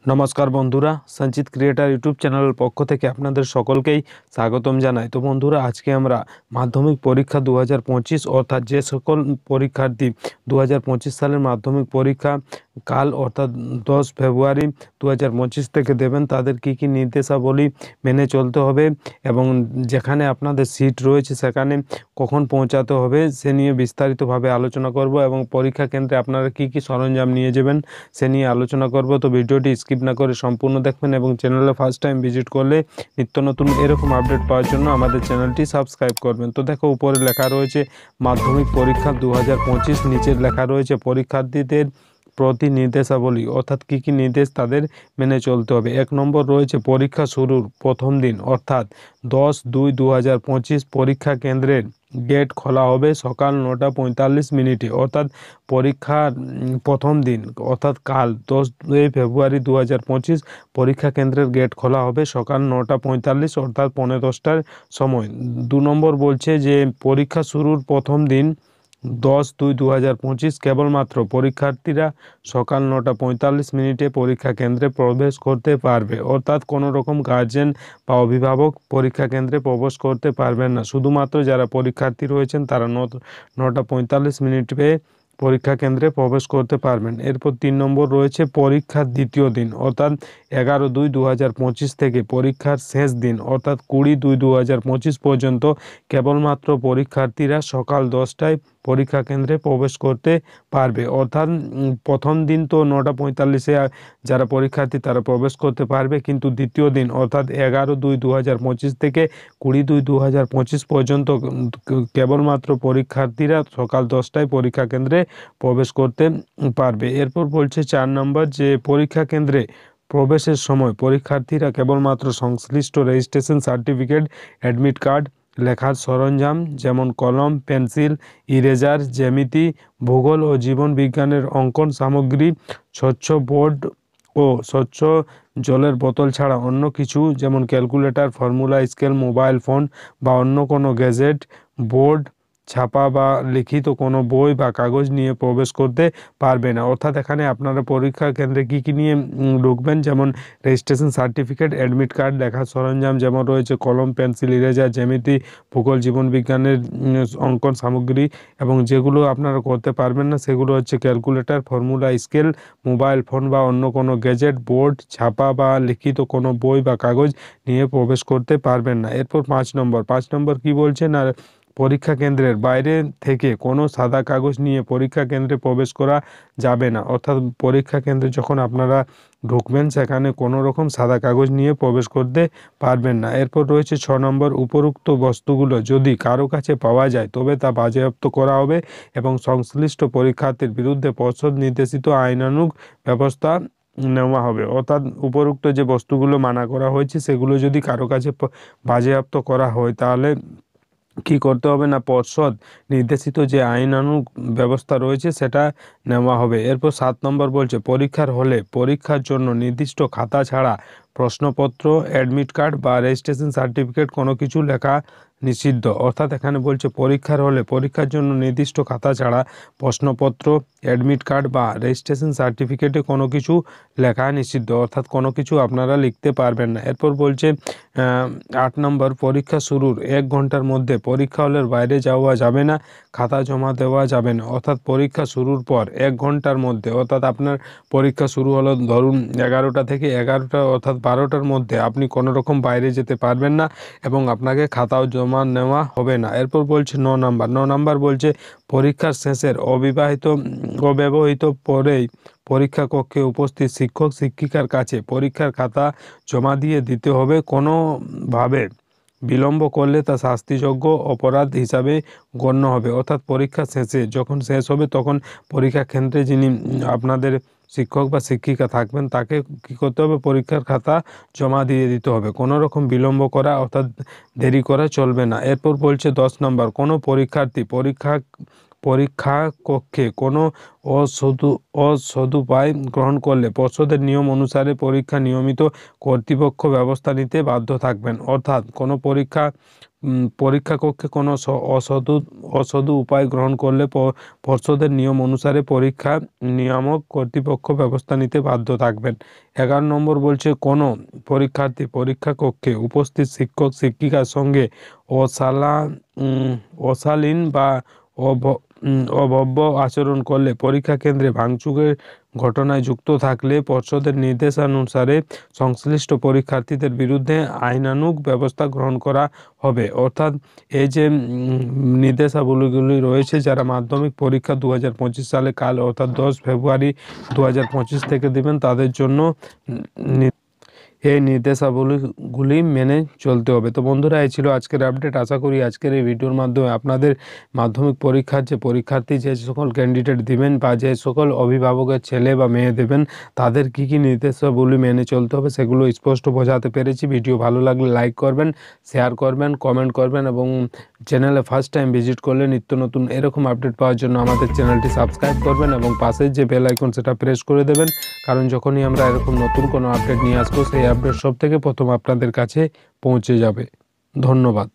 নমস্কার বন্ধুরা, সঞ্চিত ক্রিয়েটার ইউটিউব চ্যানেলের পক্ষ থেকে আপনাদের সকলকেই স্বাগতম জানাই। তো বন্ধুরা, আজকে আমরা মাধ্যমিক পরীক্ষা 2025 অর্থাৎ যে সকল পরীক্ষার্থী 2025 সালের মাধ্যমিক পরীক্ষা কাল অর্থাৎ 10 ফেব্রুয়ারি 2025 থেকে দেবেন, তাদের কি কি নির্দেশাবলী মেনে চলতে হবে এবং যেখানে আপনাদের সিট রয়েছে সেখানে কখন পৌঁছাতে হবে সে নিয়ে বিস্তারিতভাবে আলোচনা করব এবং পরীক্ষা কেন্দ্রে আপনারা কি কি সরঞ্জাম নিয়ে যাবেন সে নিয়ে আলোচনা করব। তো ভিডিওটি স্কিপ না করে সম্পূর্ণ দেখবেন এবং চ্যানেলে ফার্স্ট টাইম ভিজিট করলে নিত্য নতুন এরকম আপডেট পাওয়ার জন্য আমাদের চ্যানেলটি সাবস্ক্রাইব করবেন। তো দেখো, উপরে লেখা রয়েছে মাধ্যমিক পরীক্ষা 2025, নিচে লেখা রয়েছে পরীক্ষার্থীদের প্রতি নির্দেশাবলী অর্থাৎ কী কী নির্দেশ তাদের মেনে চলতে হবে। 1 নম্বর রয়েছে পরীক্ষা শুরুর প্রথম দিন অর্থাৎ 10/2/2025 পরীক্ষা কেন্দ্রের গেট খোলা হবে সকাল 9:45 অর্থাৎ পরীক্ষার প্রথম দিন অর্থাৎ কাল 10 ফেব্রুয়ারি 2025 পরীক্ষা কেন্দ্রের গেট খোলা হবে সকাল 9:45 অর্থাৎ 9:45টার সময়। 2 নম্বর বলছে যে পরীক্ষা শুরুর প্রথম দিন 10/2/2025 কেবলমাত্র পরীক্ষার্থীরা সকাল 9:45 পরীক্ষা কেন্দ্রে প্রবেশ করতে পারবে, অর্থাৎ কোনো রকম গার্জেন বা অভিভাবক পরীক্ষা কেন্দ্রে প্রবেশ করতে পারবেন না। শুধুমাত্র যারা পরীক্ষার্থী রয়েছেন তারা 9:45 পরীক্ষা কেন্দ্রে প্রবেশ করতে পারবেন। এরপর 3 নম্বর রয়েছে পরীক্ষার দ্বিতীয় দিন অর্থাৎ 11/2/2025 থেকে পরীক্ষার শেষ দিন অর্থাৎ 20/2/2025 পর্যন্ত কেবলমাত্র পরীক্ষার্থীরা সকাল 10টায় পরীক্ষা কেন্দ্রে প্রবেশ করতে পারবে। অর্থাৎ প্রথম দিন তো 9:45-এ যারা পরীক্ষার্থী তারা প্রবেশ করতে পারবে, কিন্তু দ্বিতীয় দিন অর্থাৎ 11/2/2025 থেকে 20/2/2025 পর্যন্ত কেবলমাত্র পরীক্ষার্থীরা সকাল 10টায় পরীক্ষা কেন্দ্রে প্রবেশ করতে পারবে। এরপর বলছে 4 নম্বর যে পরীক্ষা কেন্দ্রে প্রবেশের সময় পরীক্ষার্থীরা কেবলমাত্র সংশ্লিষ্ট রেজিস্ট্রেশন সার্টিফিকেট, অ্যাডমিট কার্ড, লেখার সরঞ্জাম যেমন কলম, পেন্সিল, ইরেজার, জ্যামিতি, ভূগোল ও জীবন বিজ্ঞানের অঙ্কন সামগ্রী, স্বচ্ছ বোর্ড ও স্বচ্ছ জলের বোতল ছাড়া অন্য কিছু যেমন calculator, formula scale, mobile phone বা অন্য কোনো গ্যাজেট, বোর্ড, ছাপা বা লিখিত কোনো বই বা কাগজ নিয়ে প্রবেশ করতে পারবে না। অর্থাৎ এখানে আপনারা পরীক্ষা কেন্দ্রে কী কী নিয়ে ঢুকবেন, যেমন রেজিস্ট্রেশন সার্টিফিকেট, অ্যাডমিট কার্ড, লেখার সরঞ্জাম যেমন রয়েছে কলম, পেন্সিল, ইরেজার, জ্যামিতি, ভূগোল, জীবন বিজ্ঞানের অঙ্কন সামগ্রী, এবং যেগুলো আপনারা করতে পারবেন না সেগুলো হচ্ছে calculator, formula scale, mobile phone বা অন্য কোনো গ্যাজেট, বোর্ড, ছাপা বা লিখিত কোনো বই বা কাগজ নিয়ে প্রবেশ করতে পারবেন না। এরপর 5 নম্বর কি বলছে না, পরীক্ষা কেন্দ্রের বাইরে থেকে কোনো সাদা কাগজ নিয়ে পরীক্ষা কেন্দ্রে প্রবেশ করা যাবে না। অর্থাৎ পরীক্ষা কেন্দ্রে যখন আপনারা ঢুকবেন সেখানে কোনো রকম সাদা কাগজ নিয়ে প্রবেশ করতে পারবেন না। এরপর রয়েছে 6 নম্বর উপরোক্ত বস্তুগুলো যদি কারো কাছে পাওয়া যায় তবে তা বাজেয়াপ্ত করা হবে এবং সংশ্লিষ্ট পরীক্ষার্থীর বিরুদ্ধে পর্ষদ নির্দেশিত আইনানুগ ব্যবস্থা নেওয়া হবে। অর্থাৎ উপরোক্ত যে বস্তুগুলো মানা করা হয়েছে সেগুলো যদি কারো কাছে বাজেয়াপ্ত করা হয় তাহলে কি করতে হবে না, পর্ষদ নির্দেশিত যে আইনানুগ ব্যবস্থা রয়েছে সেটা নেওয়া হবে। এরপর 7 নম্বর বলছে পরীক্ষার হলে পরীক্ষার জন্য নির্দিষ্ট খাতা ছাড়া প্রশ্নপত্র, অ্যাডমিট কার্ড বা রেজিস্ট্রেশন সার্টিফিকেট কোনো কিছু লেখা নিষিদ্ধ। অর্থাৎ এখানে বলছে পরীক্ষার হলে পরীক্ষার জন্য নির্দিষ্ট খাতা ছাড়া প্রশ্নপত্র, অ্যাডমিট কার্ড বা রেজিস্ট্রেশন সার্টিফিকেটে কোনো কিছু লেখা নিষিদ্ধ, অর্থাৎ কোনো কিছু আপনারা লিখতে পারবেন না। এরপর বলছে 8 নম্বর পরীক্ষা শুরুর 1 ঘন্টার মধ্যে পরীক্ষা হলের বাইরে যাওয়া যাবে না, খাতা জমা দেওয়া যাবে না। অর্থাৎ পরীক্ষা শুরুর পর 1 ঘন্টার মধ্যে, অর্থাৎ আপনার পরীক্ষা শুরু হলো ধরুন 11টা থেকে 11টা অর্থাৎ 12টার মধ্যে আপনি কোনো রকম বাইরে যেতে পারবেন না এবং আপনাকে খাতাও জমা নেওয়া হবে না। এরপর বলছে 9 নম্বর বলছে পরীক্ষার শেষের অব্যবহৃত পরেই পরীক্ষা কক্ষে উপস্থিত শিক্ষক শিক্ষিকার কাছে পরীক্ষার খাতা জমা দিয়ে দিতে হবে। কোনোভাবে বিলম্ব করলে তা শাস্তিযোগ্য অপরাধ হিসাবে গণ্য হবে। অর্থাৎ পরীক্ষা শেষে যখন শেষ হবে তখন পরীক্ষা কেন্দ্রে যিনি আপনাদের শিক্ষক বা শিক্ষিকা থাকবেন তাকে কী করতে হবে, পরীক্ষার খাতা জমা দিয়ে দিতে হবে। কোনো রকম বিলম্ব করা অর্থাৎ দেরি করা চলবে না। এরপর বলছে 10 নম্বর কোনো পরীক্ষার্থী পরীক্ষা কক্ষে কোনো অসদুপায় গ্রহণ করলে পর্ষদের নিয়ম অনুসারে পরীক্ষা নিয়মিত কর্তৃপক্ষ ব্যবস্থা নিতে বাধ্য থাকবেন। অর্থাৎ কোনো পরীক্ষা পরীক্ষা কক্ষে কোনো অসাধু উপায় গ্রহণ করলে পর্ষদের নিয়ম অনুসারে পরীক্ষা নিয়ামক কর্তৃপক্ষ ব্যবস্থা নিতে বাধ্য থাকবেন। 11 নম্বর বলছে কোনো পরীক্ষার্থী পরীক্ষা কক্ষে উপস্থিত শিক্ষক শিক্ষিকার সঙ্গে অশালীন বা অভব্য আচরণ করলে, পরীক্ষা কেন্দ্রে ভাঙচুরের ঘটনায় যুক্ত থাকলে পর্ষদের নির্দেশানুসারে সংশ্লিষ্ট পরীক্ষার্থীদের বিরুদ্ধে আইনানুগ ব্যবস্থা গ্রহণ করা হবে। অর্থাৎ এই যে নির্দেশাবলীগুলি রয়েছে, যারা মাধ্যমিক পরীক্ষা 2025 সালে কাল অর্থাৎ 10 ফেব্রুয়ারি 2025 থেকে দেবেন, তাদের জন্য এই নির্দেশাবলীগুলি মেনে চলতে হবে। তো বন্ধুরা, এই ছিল আজকের আপডেট। আশা করি আজকের এই ভিডিওর মাধ্যমে আপনাদের মাধ্যমিক পরীক্ষার যে পরীক্ষার্থী, যে সকল ক্যান্ডিডেট দিবেন বা যে সকল অভিভাবকের ছেলে বা মেয়ে দেবেন, তাদের কি কি নির্দেশাবলী মেনে চলতে হবে সেগুলো স্পষ্ট বোঝাতে পেরেছি। ভিডিও ভালো লাগলে লাইক করবেন, শেয়ার করবেন, কমেন্ট করবেন এবং চ্যানেলে ফার্স্ট টাইম ভিজিট করলে নিত্য নতুন এরকম আপডেট পাওয়ার জন্য আমাদের চ্যানেলটি সাবস্ক্রাইব করবেন এবং পাশের যে বেল আইকন সেটা প্রেস করে দেবেন, কারণ যখনই আমরা এরকম নতুন কোনো আপডেট নিয়ে আসবো, সেই আপডেট সব থেকে প্রথম আপনাদের কাছে পৌঁছে যাবে। ধন্যবাদ।